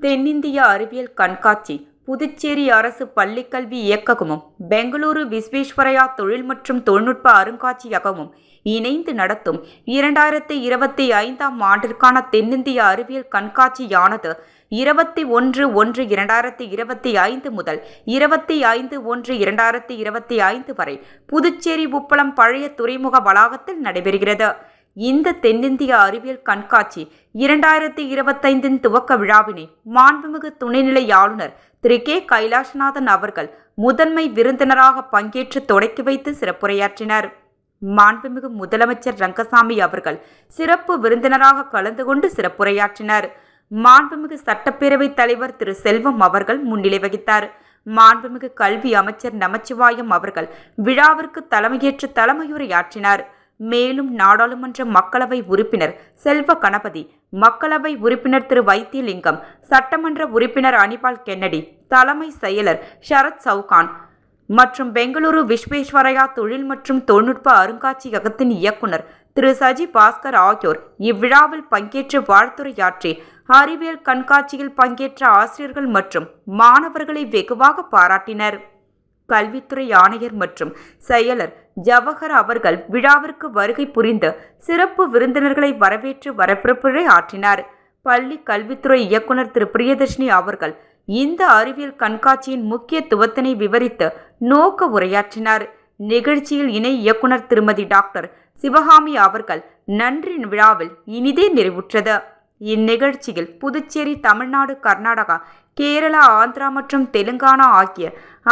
தென்னிந்திய அறிவியல் கண்காட்சி புதுச்சேரி அரசு பள்ளிக்கல்வி இயக்ககமும் பெங்களூரு விஸ்வேஸ்வரய்யா தொழில் மற்றும் தொழில்நுட்ப அருங்காட்சியகமும் இணைந்து நடத்தும் 2025ஆம் ஆண்டிற்கான தென்னிந்திய அறிவியல் கண்காட்சியானது 21/1/2025 முதல் 25/1/2025 வரை புதுச்சேரி உப்பளம் பழைய துறைமுக வளாகத்தில் நடைபெறுகிறது. இந்த தென்னிந்திய அறிவியல் கண்காட்சி 2025 துவக்க விழாவினை மாண்புமிகு துணைநிலை ஆளுநர் திரு கே. கைலாசநாதன் அவர்கள் முதன்மை விருந்தினராக பங்கேற்று தொடக்கி வைத்து சிறப்புரையாற்றினார். மாண்புமிகு முதலமைச்சர் ரங்கசாமி அவர்கள் சிறப்பு விருந்தினராக கலந்து கொண்டு சிறப்புரையாற்றினார். மாண்புமிகு சட்டப்பேரவைத் தலைவர் திரு செல்வம் அவர்கள் முன்னிலை வகித்தார். மாண்புமிகு கல்வி அமைச்சர் நமச்சிவாயம் அவர்கள் விழாவிற்கு தலைமையேற்று தலைமையுரையாற்றினார். மேலும் நாடாளுமன்ற மக்களவை உறுப்பினர் செல்வ கணபதி, மக்களவை உறுப்பினர் திரு வைத்தியலிங்கம், சட்டமன்ற உறுப்பினர் அனிபால் கென்னடி, தலைமை செயலர் ஷரத் சவுகான் மற்றும் பெங்களூரு விஸ்வேஸ்வரய்யா தொழில் மற்றும் தொழில்நுட்ப அருங்காட்சியகத்தின் இயக்குனர் திரு சஜி பாஸ்கர் ஆகியோர் இவ்விழாவில் பங்கேற்று வாழ்த்துரையாற்றி அறிவியல் கண்காட்சியில் பங்கேற்ற ஆசிரியர்கள் மற்றும் மாணவர்களை வெகுவாக பாராட்டினர். கல்வித்துறை ஆணையர் மற்றும் செயலர் ஜவஹர் அவர்கள் விழாவிற்கு வருகை புரிந்து சிறப்பு விருந்தினர்களை வரவேற்று வரவேற்புரை ஆற்றினார். பள்ளி கல்வித்துறை இயக்குனர் திரு பிரியதர்ஷினி அவர்கள் இந்த அறிவியல் கண்காட்சியின் முக்கியத்துவத்தினை விவரித்து நோக்க உரையாற்றினார். நிகழ்ச்சியில் இணை இயக்குனர் திருமதி டாக்டர் சிவகாமி அவர்கள் நன்றி விழாவில் இனிதே நிறைவுற்றது. இந்நிகழ்ச்சியில் புதுச்சேரி, தமிழ்நாடு, கர்நாடகா, கேரளா, ஆந்திரா மற்றும் தெலுங்கானா ஆகிய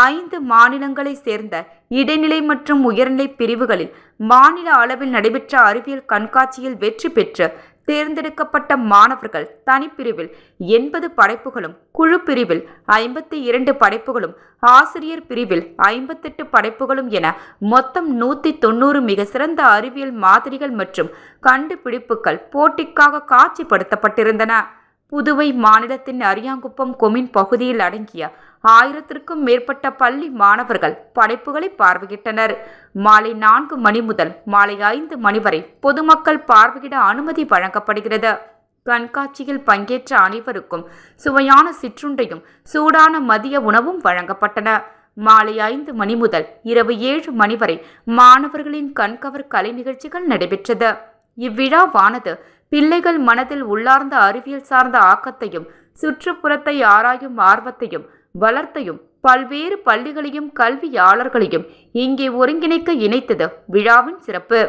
5 மாநிலங்களை சேர்ந்த இடைநிலை மற்றும் உயர்நிலை பிரிவுகளில் மாநில அளவில் நடைபெற்ற அறிவியல் கண்காட்சியில் வெற்றி பெற்று தேர்ந்தெடுக்கப்பட்ட மாணவர்கள் தனிப்பிரிவில் 80 படைப்புகளும், குழு பிரிவில் 52 படைப்புகளும், ஆசிரியர் பிரிவில் 58 படைப்புகளும் என மொத்தம் 190 மிக சிறந்த அறிவியல் மாதிரிகள் மற்றும் கண்டுபிடிப்புகள் போட்டிக்காக காட்சிப்படுத்தப்பட்டிருந்தன. புதுவை மாநிலத்தின் அரியாங்குப்பம் கொம்யூன் பகுதியில் அடங்கிய 1000க்கும் மேற்பட்ட பள்ளி மாணவர்கள் படைப்புகளை பார்வையிட்டனர். மாலை 4 மணி முதல் மாலை 5 மணி வரை பொதுமக்கள் பார்வையிட அனுமதி வழங்கப்படுகிறது. கண்காட்சியில் பங்கேற்ற அனைவருக்கும் சுவையான சிற்றுண்டையும் சூடான மதிய உணவும் வழங்கப்பட்டன. மாலை 5 மணி முதல் இரவு 7 மணி வரை மாணவர்களின் கண்கவர் கலை நிகழ்ச்சிகள் நடைபெற்றது. இவ்விழாவானது பிள்ளைகள் மனதில் உள்ளார்ந்த அறிவியல் சார்ந்த ஆக்கத்தையும் சுற்றுப்புறத்தை ஆராயும் ஆர்வத்தையும் வளர்த்தையும் பல்வேறு பள்ளிகளையும் கல்வியாளர்களையும் இங்கே ஒருங்கிணைக்க இணைத்தது விழாவின் சிறப்பு.